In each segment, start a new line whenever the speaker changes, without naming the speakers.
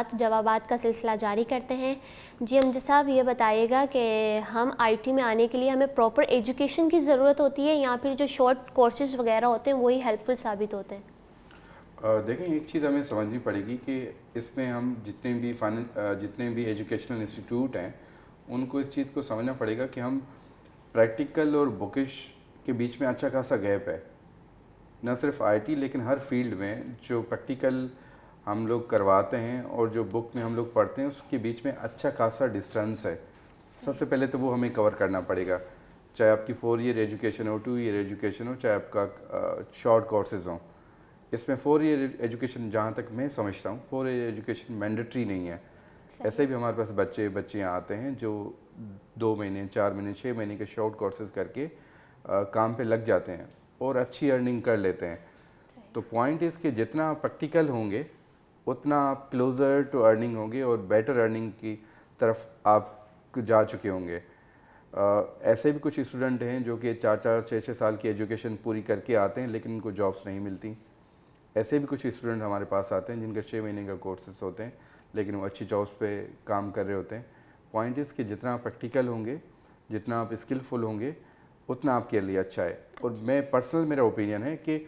सवालात जवाबात का सिलसिला जारी करते हैं। जी अमजद साहब, ये बताइएगा कि हम आईटी में आने के लिए हमें प्रॉपर एजुकेशन की ज़रूरत होती है या फिर जो शॉर्ट कोर्सेज़ वगैरह होते हैं वही हेल्पफुल साबित होते हैं?
देखें, एक चीज़ हमें समझनी पड़ेगी कि इसमें हम जितने भी एजुकेशनल इंस्टीट्यूट हैं उनको इस चीज़ को समझना पड़ेगा कि हम प्रैक्टिकल और बुकिश के बीच में अच्छा खासा गैप है। न सिर्फ आईटी लेकिन हर फील्ड में जो प्रैक्टिकल हम लोग करवाते हैं और जो बुक में हम लोग पढ़ते हैं उसके बीच में अच्छा खासा डिस्टेंस है। सबसे पहले तो वो हमें कवर करना पड़ेगा, चाहे आपकी 4 ईयर एजुकेशन हो, 2 ईयर एजुकेशन हो, चाहे आपका शॉर्ट कोर्सेज हों। इसमें 4 ईयर एजुकेशन जहाँ तक मैं समझता हूँ 4 ईयर एजुकेशन मैंडेटरी नहीं है। ऐसे भी हमारे पास बच्चियाँ आते हैं जो 2 महीने, 4 महीने, 6 महीने के शॉर्ट कोर्सेज करके काम पे लग जाते हैं और अच्छी अर्निंग कर लेते हैं। तो पॉइंट इस कि जितना आप प्रैक्टिकल होंगे उतना आप क्लोज़र टू अर्निंग होंगे और बेटर अर्निंग की तरफ आप जा चुके होंगे। ऐसे भी कुछ स्टूडेंट हैं जो कि 4-4, 6-6 साल की एजुकेशन पूरी करके आते हैं लेकिन उनको जॉब्स नहीं मिलती। ऐसे भी कुछ स्टूडेंट हमारे पास आते हैं जिनका 6 महीने का कोर्सेज होते हैं लेकिन वो अच्छी जॉब्स पे काम कर रहे होते हैं। पॉइंट इस कि जितना आप प्रैक्टिकल होंगे, जितना आप स्किलफुल होंगे, उतना आपके लिए अच्छा है। और मैं पर्सनल मेरा ओपिनियन है कि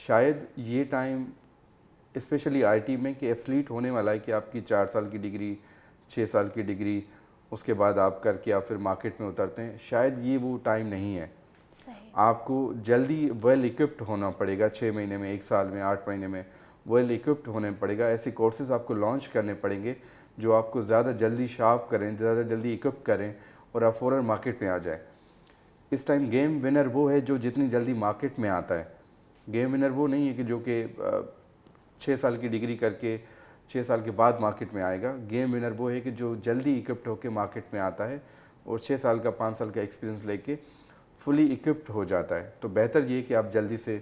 शायद ये टाइम स्पेशली आईटी में कि एब्सलीट होने वाला है कि आपकी 4 साल की डिग्री, 6 साल की डिग्री उसके बाद आप करके आप फिर मार्केट में उतरते हैं। शायद ये वो टाइम नहीं है।
सही।
आपको जल्दी वेल इक्विप्ड होना पड़ेगा, 6 महीने में, 1 साल में, 8 महीने में वेल इक्विप्ड होने पड़ेगा। ऐसे कोर्सेज आपको लॉन्च करने पड़ेंगे जो आपको ज़्यादा जल्दी शार्प करें, ज़्यादा जल्दी इक्विप करें और आप फ़ौरन मार्केट में आ जाए। इस टाइम गेम विनर वो है जो जितनी जल्दी मार्केट में आता है। गेम विनर वो नहीं है कि जो कि 6 साल की डिग्री करके 6 साल के बाद मार्केट में आएगा। गेम विनर वो है कि जो जल्दी इक्विप्ड होकर मार्केट में आता है और 6 साल का, 5 साल का एक्सपीरियंस लेके फुली इक्विप्ड हो जाता है। तो बेहतर ये कि आप जल्दी से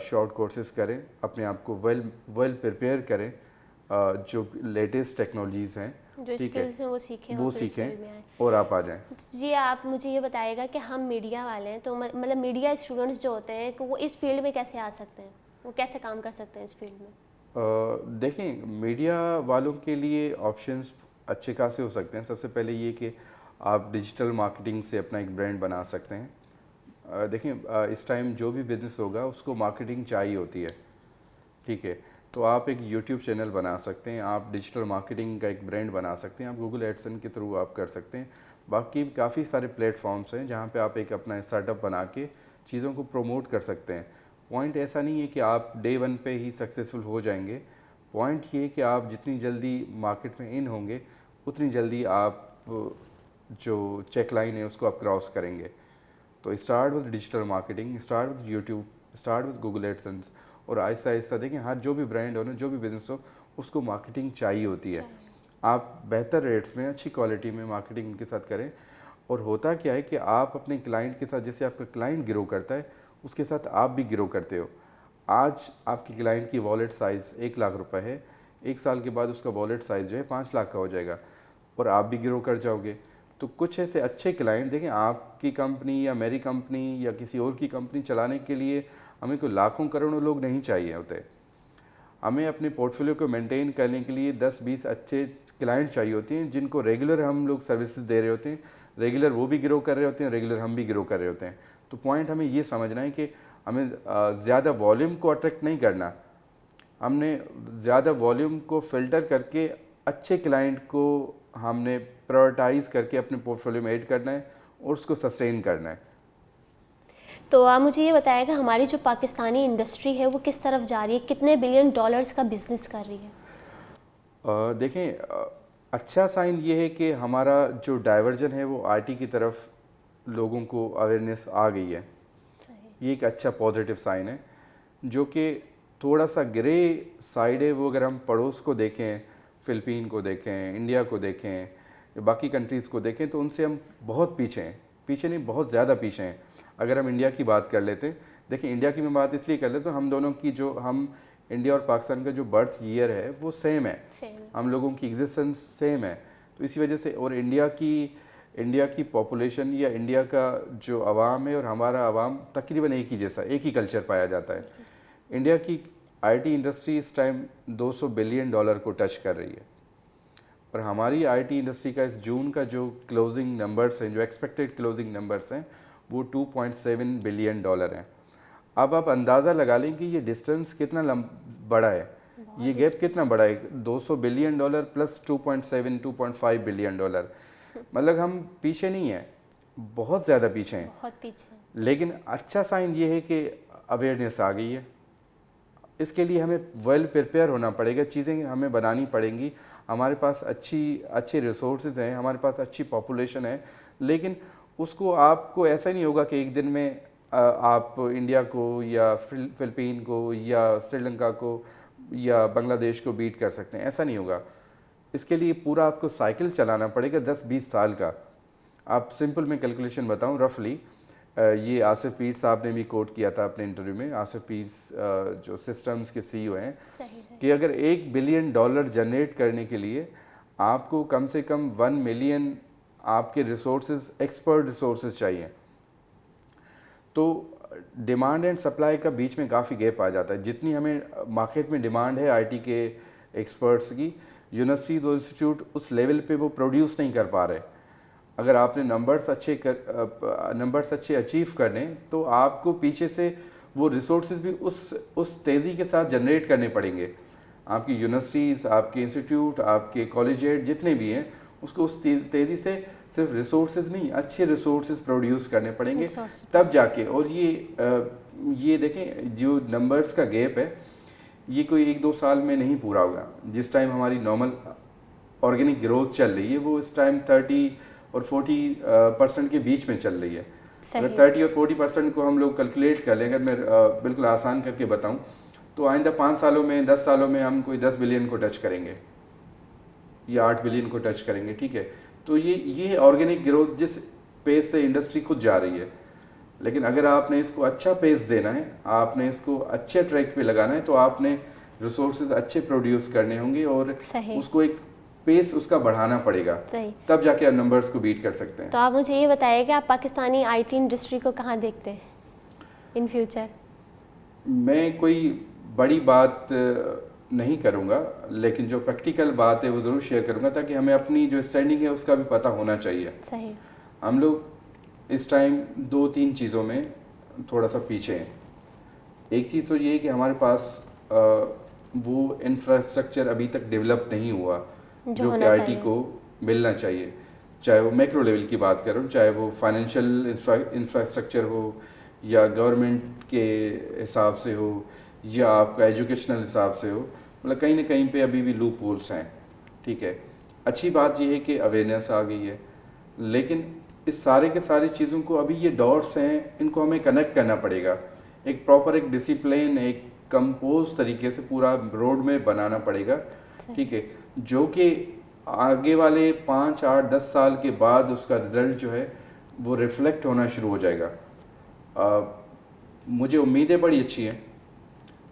शॉर्ट कोर्सेज करें, अपने आप को वेल प्रिपेयर करें, जो लेटेस्ट टेक्नोलॉजीज़ हैं,
जो
ठीक है,
स्किल्स हैं वो सीखें और
वो
फिर इस
सीखें
फील्ड में आए।
और आप आ जाएं।
जी आप मुझे ये बताइएगा कि हम मीडिया वाले हैं तो मतलब मीडिया स्टूडेंट्स जो होते हैं कि वो इस फील्ड में कैसे आ सकते हैं, वो कैसे काम कर सकते हैं इस फील्ड में?
देखें, मीडिया वालों के लिए ऑप्शंस अच्छे खासे हो सकते हैं। सबसे पहले ये कि आप डिजिटल मार्केटिंग से अपना एक ब्रांड बना सकते हैं। देखें, इस टाइम जो भी बिज़नेस होगा उसको मार्केटिंग चाहिए होती है, ठीक है। तो आप एक यूट्यूब चैनल बना सकते हैं, आप डिजिटल मार्केटिंग का एक ब्रांड बना सकते हैं, आप गूगल एडसन के थ्रू आप कर सकते हैं। बाकी काफ़ी सारे प्लेटफॉर्म्स हैं जहाँ पे आप एक अपना स्टार्टअप बना के चीज़ों को प्रमोट कर सकते हैं। पॉइंट ऐसा नहीं है कि आप डे 1 पे ही सक्सेसफुल हो जाएंगे। पॉइंट ये है कि आप जितनी जल्दी मार्केट में इन होंगे उतनी जल्दी आप जो चेक लाइन है उसको आप क्रॉस करेंगे। तो start with digital marketing, start with YouTube, start with Google AdSense और आहिस्ता आहिस्ता देखें हर जो भी ब्रांड हो ना, जो भी बिज़नेस हो, उसको मार्केटिंग चाहिए होती है। आप बेहतर रेट्स में, अच्छी क्वालिटी में मार्केटिंग उनके साथ करें। और होता क्या है कि आप अपने क्लाइंट के साथ, जैसे आपका क्लाइंट ग्रो करता है उसके साथ आप भी ग्रो करते हो। आज आपके क्लाइंट की वॉलेट साइज़ 1 लाख रुपए है, 1 साल के बाद उसका वॉलेट साइज़ जो है 5 लाख का हो जाएगा और आप भी ग्रो कर जाओगे। तो कुछ ऐसे अच्छे क्लाइंट देखें, आपकी कंपनी या मेरी कंपनी या किसी और की कंपनी चलाने के लिए हमें कोई लाखों करोड़ों लोग नहीं चाहिए होते। हमें अपने पोर्टफोलियो को मेंटेन करने के लिए 10-20 अच्छे क्लाइंट चाहिए होते हैं जिनको रेगुलर हम लोग सर्विसेज दे रहे होते हैं। रेगुलर वो भी ग्रो कर रहे होते हैं, रेगुलर हम भी ग्रो कर रहे होते हैं। तो पॉइंट हमें ये समझना है कि हमें ज़्यादा वॉल्यूम को अट्रैक्ट नहीं करना, हमने ज़्यादा वॉल्यूम को फ़िल्टर करके अच्छे क्लाइंट को हमने प्रायोरिटाइज़ करके अपने पोर्टफोलियो में ऐड करना है और उसको सस्टेन करना है।
तो आप मुझे ये बताएगा हमारी जो पाकिस्तानी इंडस्ट्री है वो किस तरफ जा रही है, कितने बिलियन डॉलर्स का बिजनेस कर रही है?
देखें, अच्छा साइन ये है कि हमारा जो डाइवर्जन है वो आईटी की तरफ लोगों को अवेयरनेस आ गई है। ये एक अच्छा पॉजिटिव साइन है। जो कि थोड़ा सा ग्रे साइड है वो अगर हम पड़ोस को देखें, फ़िलिपीन को देखें, इंडिया को देखें, बाकी कंट्रीज़ को देखें, तो उनसे हम बहुत पीछे हैं। पीछे नहीं, बहुत ज़्यादा पीछे हैं। अगर हम इंडिया की बात कर लेते हैं, देखिए इंडिया की मैं बात इसलिए कर लेता हूँ, हम दोनों की जो हम इंडिया और पाकिस्तान का जो बर्थ ईयर है वो सेम है, हम लोगों की एग्जिस्टेंस सेम है। तो इसी वजह से, और इंडिया की पॉपुलेशन या इंडिया का जो आवाम है और हमारा आवाम तकरीबन एक ही जैसा, एक ही कल्चर पाया जाता है। इंडिया की आईटी इंडस्ट्री इस टाइम $200 बिलियन को टच कर रही है। और हमारी आईटी इंडस्ट्री का इस जून का जो क्लोजिंग नंबर्स हैं, जो एक्सपेक्टेड क्लोजिंग नंबर्स हैं, वो $2.7 बिलियन हैं। अब आप अंदाज़ा लगा लें कि ये डिस्टेंस कितना बड़ा है, ये गैप कितना बड़ा है, $200 बिलियन प्लस 2.7 2.5 बिलियन डॉलर। मतलब हम पीछे नहीं हैं, बहुत ज़्यादा पीछे हैं,
बहुत पीछे।
लेकिन अच्छा साइन ये है कि अवेयरनेस आ गई है। इसके लिए हमें वेल प्रिपेयर होना पड़ेगा, चीज़ें हमें बनानी पड़ेंगी। हमारे पास अच्छे रिसोर्सेज हैं, हमारे पास अच्छी पॉपुलेशन है, लेकिन उसको आपको ऐसा नहीं होगा कि एक दिन में आप इंडिया को या फिलिपीन को या श्रीलंका को या बांग्लादेश को बीट कर सकते हैं, ऐसा नहीं होगा। इसके लिए पूरा आपको साइकिल चलाना पड़ेगा 10-20 साल का। आप सिंपल मैं कैलकुलेशन बताऊं रफली, ये आसिफ पीर साहब ने भी कोट किया था अपने इंटरव्यू में, आसिफ पीर जो सिस्टम्स के सीईओ हैं, कि अगर $1 बिलियन जनरेट करने के लिए आपको कम से कम 1 मिलियन आपके रिसोर्सेज, एक्सपर्ट रिसोर्सेज चाहिए, तो डिमांड एंड सप्लाई का बीच में काफ़ी गैप आ जाता है। जितनी हमें मार्केट में डिमांड है आईटी के एक्सपर्ट्स की, यूनिवर्सिटीज और इंस्टीट्यूट उस लेवल पे वो प्रोड्यूस नहीं कर पा रहे। अगर आपने नंबर्स अच्छे अचीव करने, तो आपको पीछे से वो रिसोर्सेज भी उस तेज़ी के साथ जनरेट करने पड़ेंगे। आपकी यूनिवर्सिटीज़, आपके इंस्टीट्यूट, आपके कॉलेजेट जितने भी हैं, उसको उस तेज़ी से सिर्फ रिसोर्सेज नहीं, अच्छे रिसोर्सेज प्रोड्यूस करने पड़ेंगे, तब जाके। और ये देखें, जो नंबर्स का गैप है, ये कोई 1-2 साल में नहीं पूरा होगा। जिस टाइम हमारी नॉर्मल ऑर्गेनिक ग्रोथ चल रही है, वो इस टाइम 30 और 40% के बीच में चल रही है। अगर 30 और 40% को हम लोग कैलकुलेट कर लें, अगर मैं बिल्कुल आसान करके बताऊं, तो आइंदा 5 सालों में, 10 सालों में हम कोई 10 बिलियन को टच करेंगे या 8 बिलियन को टच करेंगे, ठीक है। तो ये ऑर्गेनिक ग्रोथ जिस पेस से इंडस्ट्री खुद जा रही है, लेकिन अगर आपने इसको अच्छा पेस देना है, आपने इसको अच्छे ट्रैक पे लगाना है, तो आपने रिसोर्सेज अच्छे प्रोड्यूस करने होंगे और उसको एक पेस उसका बढ़ाना पड़ेगा, तब जाके आप नंबर्स को बीट कर सकते हैं।
तो आप मुझे ये बताइए कि आप पाकिस्तानी आईटी इंडस्ट्री को कहाँ देखते हैं इन फ्यूचर?
मैं कोई बड़ी बात नहीं करूँगा, लेकिन जो प्रैक्टिकल बात है वो ज़रूर शेयर करूँगा, ताकि हमें अपनी जो स्टैंडिंग है उसका भी पता होना चाहिए।
सही।
हम लोग इस टाइम 2-3 चीज़ों में थोड़ा सा पीछे हैं। एक चीज़ तो ये है कि हमारे पास वो इंफ्रास्ट्रक्चर अभी तक डेवलप नहीं हुआ जो कि आईटी को मिलना चाहिए। चाहे वो मैक्रो लेवल की बात करूँ, चाहे वो फाइनेंशियल इंफ्रास्ट्रक्चर हो, या गवर्नमेंट के हिसाब से हो, या आपका एजुकेशनल हिसाब से हो, मतलब कहीं ना कहीं पे अभी भी लूप होल्स हैं, ठीक है। अच्छी बात यह है कि अवेयरनेस आ गई है, लेकिन इस सारे के सारी चीज़ों को, अभी ये डॉट्स हैं, इनको हमें कनेक्ट करना पड़ेगा। एक प्रॉपर, एक डिसिप्लिन, एक कंपोज तरीके से पूरा रोड में बनाना पड़ेगा, ठीक है, जो कि आगे वाले 5, 8, 10 साल के बाद उसका रिजल्ट जो है वो रिफ्लेक्ट होना शुरू हो जाएगा। मुझे उम्मीदें बड़ी अच्छी हैं,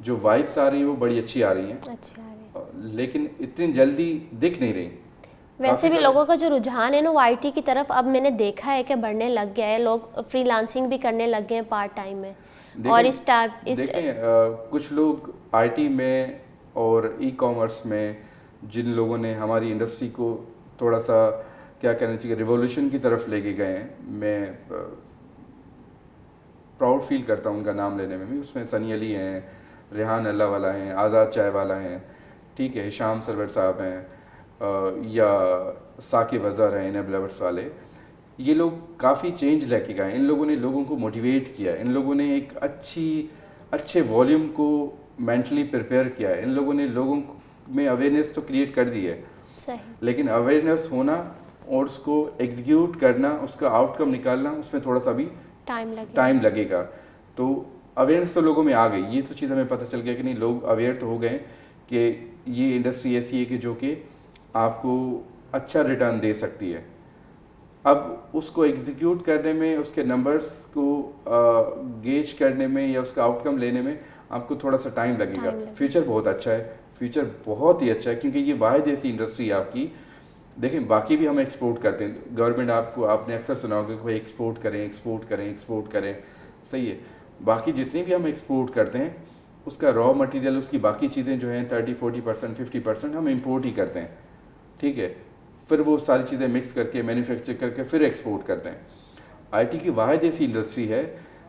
जो वाइब्स आ रही हैं वो बड़ी अच्छी आ रही हैं, लेकिन इतनी जल्दी दिख नहीं रही।
वैसे भी लोगों का जो रुझान है ना वो आईटी की तरफ अब मैंने देखा है कि बढ़ने लग गया है। लोग फ्रीलांसिंग भी करने लग गए हैं पार्ट टाइम में। और
कुछ लोग आईटी में और ई कॉमर्स में, जिन लोगों ने हमारी इंडस्ट्री को थोड़ा सा क्या कहना चाहिए रिवॉल्यूशन की तरफ लेके गए हैं, मैं प्राउड फील करता हूँ उनका नाम लेने में भी। उसमें सनी अली हैं, रेहान अल्लाह वाला हैं, आज़ाद चाय वाला हैं, ठीक है, शाम सरवर साहब हैं, या साकिब अज़हर हैं, इनेबलर्स वाले। ये लोग काफ़ी चेंज लेके गए। इन लोगों ने लोगों को मोटिवेट किया, इन लोगों ने एक अच्छे वॉल्यूम को मेंटली प्रिपेयर किया है, इन लोगों ने लोगों में अवेयरनेस तो क्रिएट कर दी है, लेकिन अवेयरनेस होना और उसको एग्जीक्यूट करना, उसका आउटकम निकालना, उसमें थोड़ा सा भी टाइम लगेगा। तो अवेयरनेस तो लोगों में आ गई, ये तो चीज़ हमें पता चल गया कि नहीं, लोग अवेयर तो हो गए कि ये इंडस्ट्री ऐसी है कि जो कि आपको अच्छा रिटर्न दे सकती है। अब उसको एग्जीक्यूट करने में, उसके नंबर्स को गेज करने में या उसका आउटकम लेने में आपको थोड़ा सा टाइम लगेगा। फ्यूचर बहुत अच्छा है, फ्यूचर बहुत ही अच्छा है, क्योंकि ये वाहिद ऐसी इंडस्ट्री है आपकी। देखें, बाकी भी हम एक्सपोर्ट करते हैं, गवर्नमेंट आपने अक्सर सुना होगा कि भाई एक्सपोर्ट करें, सही है। बाकी जितनी भी हम एक्सपोर्ट करते हैं, उसका रॉ मटेरियल, उसकी बाकी चीज़ें जो हैं 30-40%, 50% हम इंपोर्ट ही करते हैं, ठीक है। फिर वो सारी चीज़ें मिक्स करके मैन्युफैक्चर करके फिर एक्सपोर्ट करते हैं। आईटी की वाहिद ऐसी इंडस्ट्री है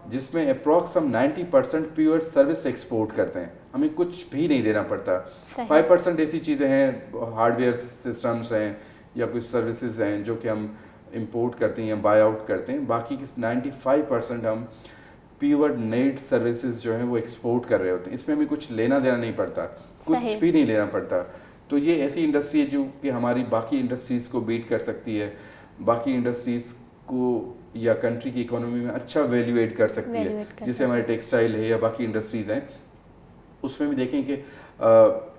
जिसमें अप्रॉक्स हम 90% प्योर सर्विस एक्सपोर्ट करते हैं, हमें कुछ भी नहीं देना पड़ता। 5% ऐसी चीज़ें हैं, हार्डवेयर सिस्टम्स हैं या कुछ सर्विसेज हैं जो कि हम इंपोर्ट करते हैं या बाय आउट करते हैं। बाकी की 95% हम प्योर नेट सर्विसेज जो हैं वो एक्सपोर्ट कर रहे होते हैं। इसमें हमें कुछ लेना देना नहीं पड़ता, कुछ भी नहीं लेना पड़ता। तो ये ऐसी इंडस्ट्री है जो कि हमारी बाकी इंडस्ट्रीज़ को बीट कर सकती है, बाकी इंडस्ट्रीज़ को या कंट्री की इकोनॉमी में अच्छा वैल्यू एड कर सकती है। जैसे हमारे टेक्सटाइल है या बाकी इंडस्ट्रीज़ हैं, उसमें भी देखें कि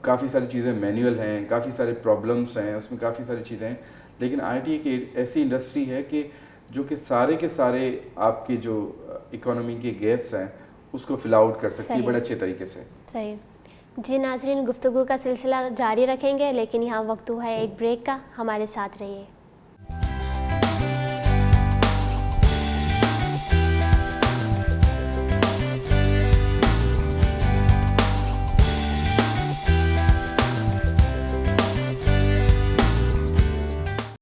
काफ़ी सारी चीज़ें मैनुअल हैं, काफ़ी सारे प्रॉब्लम्स हैं, उसमें काफ़ी सारी चीज़ें हैं। लेकिन आईटी एक ऐसी इंडस्ट्री है कि जो कि सारे के सारे आपके जो इकोनॉमी के गैप्स हैं उसको फिल आउट कर सकती है बड़े अच्छे तरीके से।
सही जी। नाज़रीन, गुफ्तगू का सिलसिला जारी रखेंगे, लेकिन यहाँ वक्त हुआ है एक ब्रेक का, हमारे साथ रहिए।